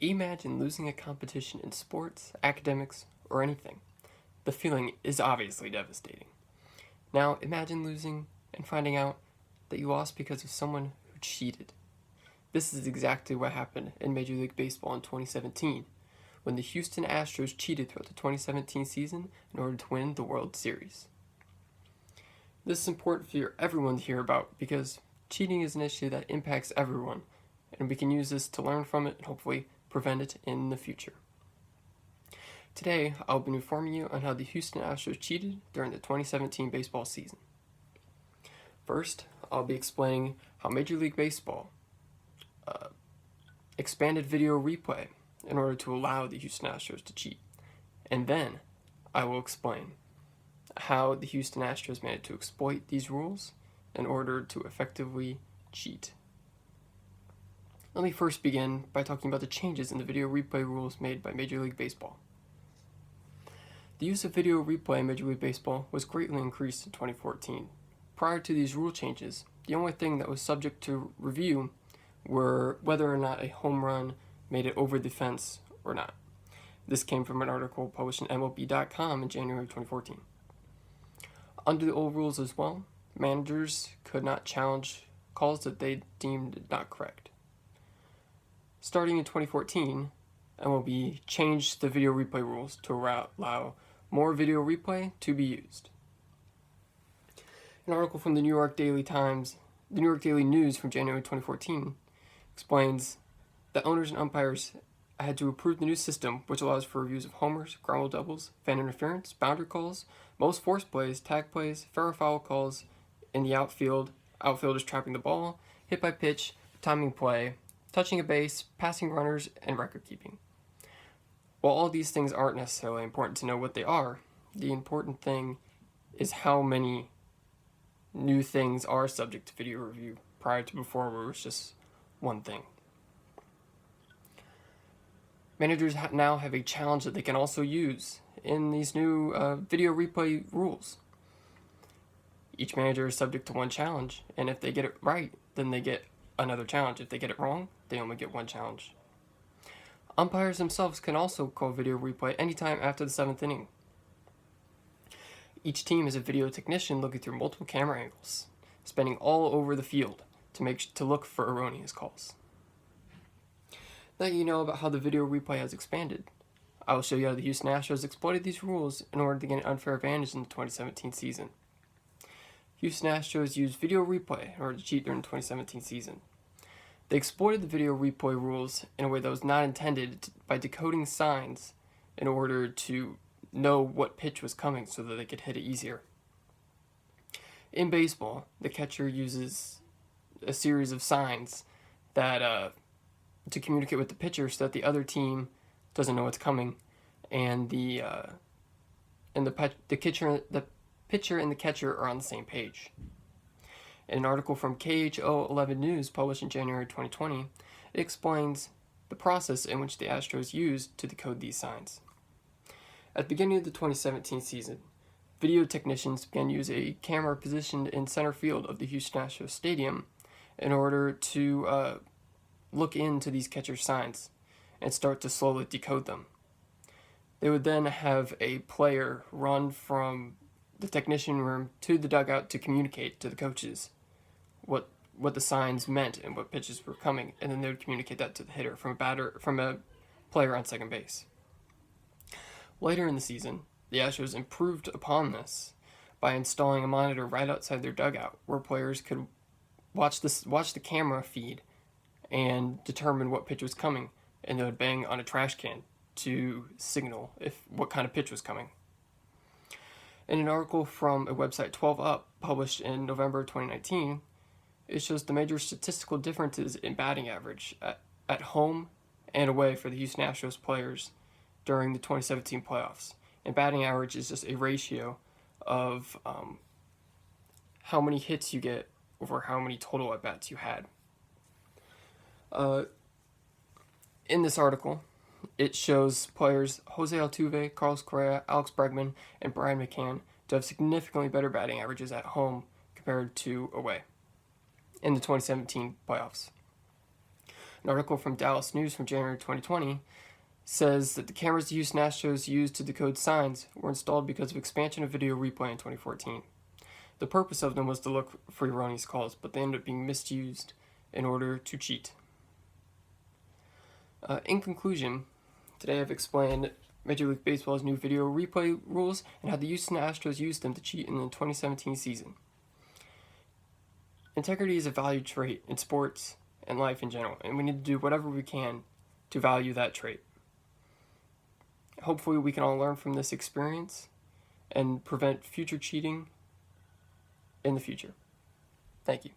Imagine losing a competition in sports, academics, or anything. The feeling is obviously devastating. Now imagine losing and finding out that you lost because of someone who cheated. This is exactly what happened in Major League Baseball in 2017, when the Houston Astros cheated throughout the 2017 season in order to win the World Series. This is important for everyone to hear about because cheating is an issue that impacts everyone, and we can use this to learn from it and hopefully prevent it in the future. Today, I'll be informing you on how the Houston Astros cheated during the 2017 baseball season. First, I'll be explaining how Major League Baseball expanded video replay in order to allow the Houston Astros to cheat. And then, I will explain how the Houston Astros managed to exploit these rules in order to effectively cheat. Let me first begin by talking about the changes in the video replay rules made by Major League Baseball. The use of video replay in Major League Baseball was greatly increased in 2014. Prior to these rule changes, the only thing that was subject to review were whether or not a home run made it over the fence or not. This came from an article published in MLB.com in January 2014. Under the old rules as well, managers could not challenge calls that they deemed not correct. Starting in 2014, MLB changed the video replay rules to allow more video replay to be used. An article from the New York Daily News from January 2014 explains that owners and umpires had to approve the new system, which allows for reviews of homers, ground ball doubles, fan interference, boundary calls, most force plays, tag plays, fair or foul calls in the outfield, outfielders trapping the ball, hit by pitch, timing play, touching a base, passing runners, and record keeping. While all these things aren't necessarily important to know what they are, the important thing is how many new things are subject to video review prior to before where it was just one thing. Managers now have a challenge that they can also use in these new video replay rules. Each manager is subject to one challenge, and if they get it right, then they get another challenge. If they get it wrong, they only get one challenge. Umpires themselves can also call video replay anytime after the 7th inning. Each team is a video technician looking through multiple camera angles, spanning all over the field to look for erroneous calls. Now you know about how the video replay has expanded. I will show you how the Houston Astros exploited these rules in order to gain an unfair advantage in the 2017 season. Houston Astros used video replay in order to cheat during the 2017 season. They exploited the video replay rules in a way that was not intended by decoding signs in order to know what pitch was coming so that they could hit it easier. In baseball, the catcher uses a series of signs that to communicate with the pitcher so that the other team doesn't know what's coming, and the pitcher and the catcher are on the same page. In an article from KHO 11 News published in January 2020, it explains the process in which the Astros used to decode these signs. At the beginning of the 2017 season, video technicians began to use a camera positioned in center field of the Houston Astros Stadium in order to look into these catcher signs and start to slowly decode them. They would then have a player run from the technician room to the dugout to communicate to the coaches what the signs meant and what pitches were coming, and then they would communicate that to the hitter from a player on second base. Later in the season, the Astros improved upon this by installing a monitor right outside their dugout where players could watch the camera feed and determine what pitch was coming, and they would bang on a trash can to signal what kind of pitch was coming. In an article from a website 12up published in November 2019, it shows the major statistical differences in batting average at home and away for the Houston Astros players during the 2017 playoffs. And batting average is just a ratio of how many hits you get over how many total at-bats you had. In this article, it shows players Jose Altuve, Carlos Correa, Alex Bregman, and Brian McCann to have significantly better batting averages at home compared to away in the 2017 playoffs. An article from Dallas News from January 2020 says that the cameras the Houston Astros used to decode signs were installed because of expansion of video replay in 2014. The purpose of them was to look for erroneous calls, but they ended up being misused in order to cheat. In conclusion, today I've explained Major League Baseball's new video replay rules and how the Houston Astros used them to cheat in the 2017 season. Integrity is a valued trait in sports and life in general, and we need to do whatever we can to value that trait. Hopefully we can all learn from this experience and prevent future cheating in the future. Thank you.